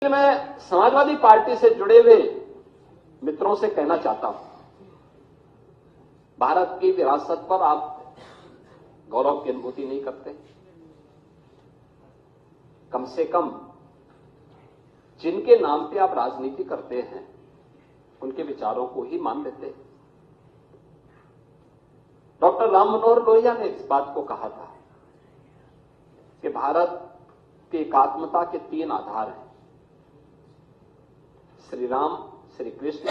मैं समाजवादी पार्टी से जुड़े हुए मित्रों से कहना चाहता हूं, भारत की विरासत पर आप गौरव की अनुभूति नहीं करते। कम से कम जिनके नाम पे आप राजनीति करते हैं उनके विचारों को ही मान लेते। डॉक्टर राम मनोहर लोहिया ने इस बात को कहा था कि भारत की एकात्मता के 3 आधार हैं, श्री राम, श्री कृष्ण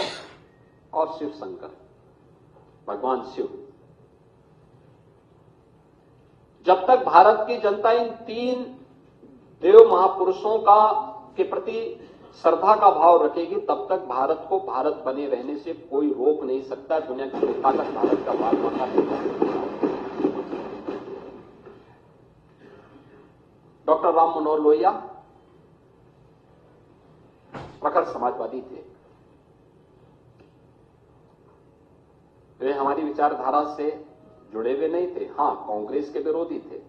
और शिव शंकर, भगवान शिव। जब तक भारत की जनता इन 3 देव महापुरुषों के प्रति श्रद्धा का भाव रखेगी, तब तक भारत को भारत बने रहने से कोई रोक नहीं सकता। दुनिया की कोई ताकत भारत का बाल माता नहीं कर सकता। डॉक्टर राम मनोहर लोहिया प्रखर समाजवादी थे। वे हमारी विचारधारा से जुड़े हुए नहीं थे। हां, कांग्रेस के विरोधी थे,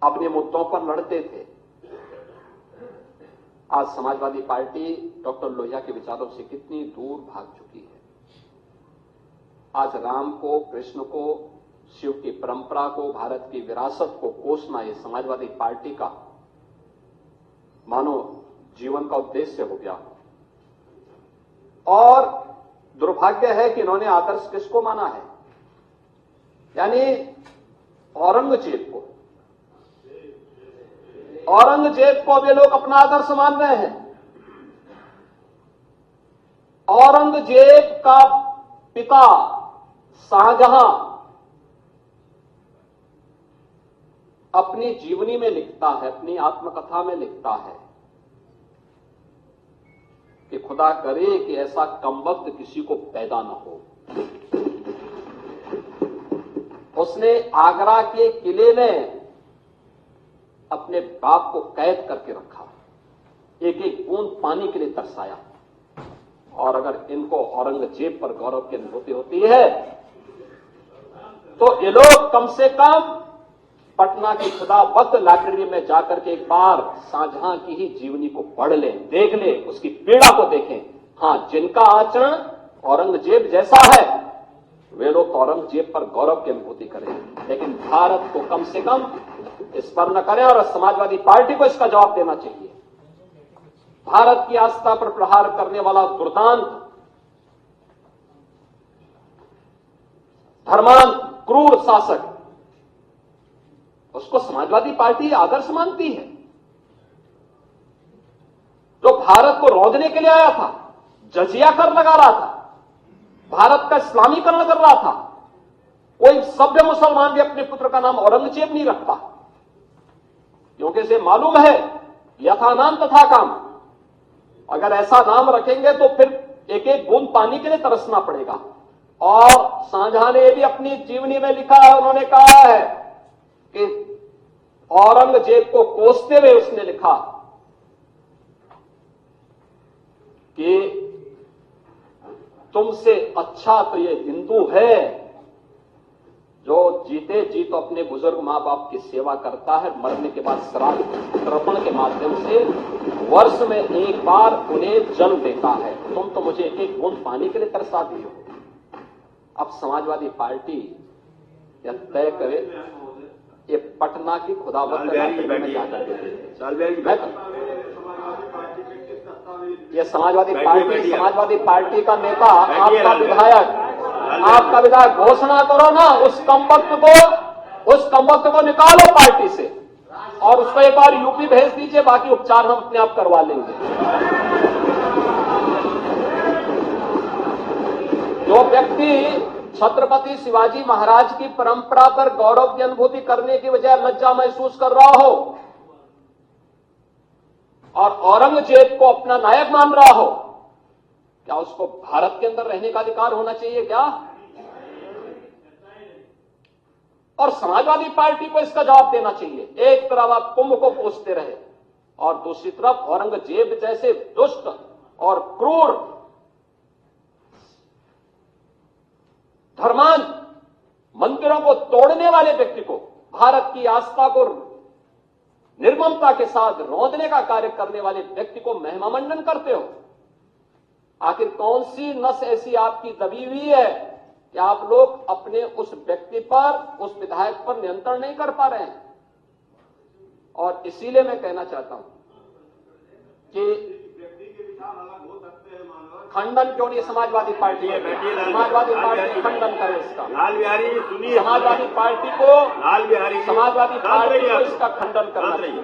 अपने मुद्दों पर लड़ते थे। आज समाजवादी पार्टी डॉक्टर लोहिया के विचारों से कितनी दूर भाग चुकी है। आज राम को, कृष्ण को, शिव की परंपरा को, भारत की विरासत को कोसना ये समाजवादी पार्टी का मानो जीवन का उद्देश्य हो गया। और दुर्भाग्य है कि इन्होंने आदर्श किसको माना है, यानी औरंगजेब को। औरंगजेब को वे लोग अपना आदर्श मान रहे हैं। औरंगजेब का पिता शाहजहां अपनी जीवनी में लिखता है, अपनी आत्मकथा में लिखता है कि खुदा करे कि ऐसा कमबख्त किसी को पैदा न हो। उसने आगरा के किले में अपने बाप को कैद करके रखा, एक एक बूंद पानी के लिए तरसाया। और अगर इनको औरंगजेब पर गौरव की अनुभूति होती है तो ये लोग कम से कम पटना की खुदावंद लाइब्रेरी में जाकर के एक बार शाहजहां की ही जीवनी को पढ़ लें, देख लें, उसकी पीड़ा को देखें। हां, जिनका आचरण औरंगजेब जैसा है वे लोग औरंगजेब पर गौरव की अनुभूति करें, लेकिन भारत को कम से कम इस पर न करें। और समाजवादी पार्टी को इसका जवाब देना चाहिए। भारत की आस्था पर प्रहार करने वाला दुर्दांत, धर्मांध, क्रूर शासक, उसको समाजवादी पार्टी आदर्श मानती है। जो भारत को रौंदने के लिए आया था, जजिया कर लगा रहा था, भारत का इस्लामीकरण कर रहा था। कोई सभ्य मुसलमान भी अपने पुत्र का नाम औरंगजेब नहीं रखता, क्योंकि इसे मालूम है यथा नाम तथा काम। अगर ऐसा नाम रखेंगे तो फिर एक एक बूंद पानी के लिए तरसना पड़ेगा। और शाहजहां ने भी अपनी जीवनी में लिखा है, उन्होंने कहा है कि औरंगजेब को कोसते हुए उसने लिखा कि तुमसे अच्छा तो ये हिंदू है जो जीते जी तो अपने बुजुर्ग मां बाप की सेवा करता है, मरने के बाद श्राद्ध तर्पण के माध्यम से वर्ष में एक बार उन्हें जल देता है। तुम तो मुझे एक एक बूंद पानी के लिए तरसा दी हो। अब समाजवादी पार्टी यह तय करे ये पटना की खुदावंद में जाकर ये समाजवादी पार्टी का नेता, आपका विधायक घोषणा करो ना, उस कमबख्त को निकालो पार्टी से और उसको एक बार यूपी भेज दीजिए, बाकी उपचार हम अपने आप करवा लेंगे। जो व्यक्ति छत्रपति शिवाजी महाराज की परंपरा पर गौरव की अनुभूति करने की बजाय लज्जा महसूस कर रहा हो और औरंगजेब को अपना नायक मान रहा हो, क्या उसको भारत के अंदर रहने का अधिकार होना चाहिए क्या? और समाजवादी पार्टी को इसका जवाब देना चाहिए। एक तरफ आप कुंभ को कोसते रहे और दूसरी तरफ औरंगजेब जैसे दुष्ट और क्रूर, धर्मांध, मंदिरों को तोड़ने वाले व्यक्ति को, भारत की आस्था को निर्ममता के साथ रौंदने का कार्य करने वाले व्यक्ति को महिमामंडन करते हो? आखिर कौन सी नस ऐसी आपकी दबी हुई है कि आप लोग अपने उस व्यक्ति पर, उस विधायक पर नियंत्रण नहीं कर पा रहे हैं? और इसीलिए मैं कहना चाहता हूं कि खंडन क्यों नहीं समाजवादी पार्टी है? समाजवादी पार्टी खंडन करे इसका। लाल बिहारी सुनिए, समाजवादी पार्टी को लाल बिहारी समाजवादी पार्टी को इसका खंडन करना चाहिए।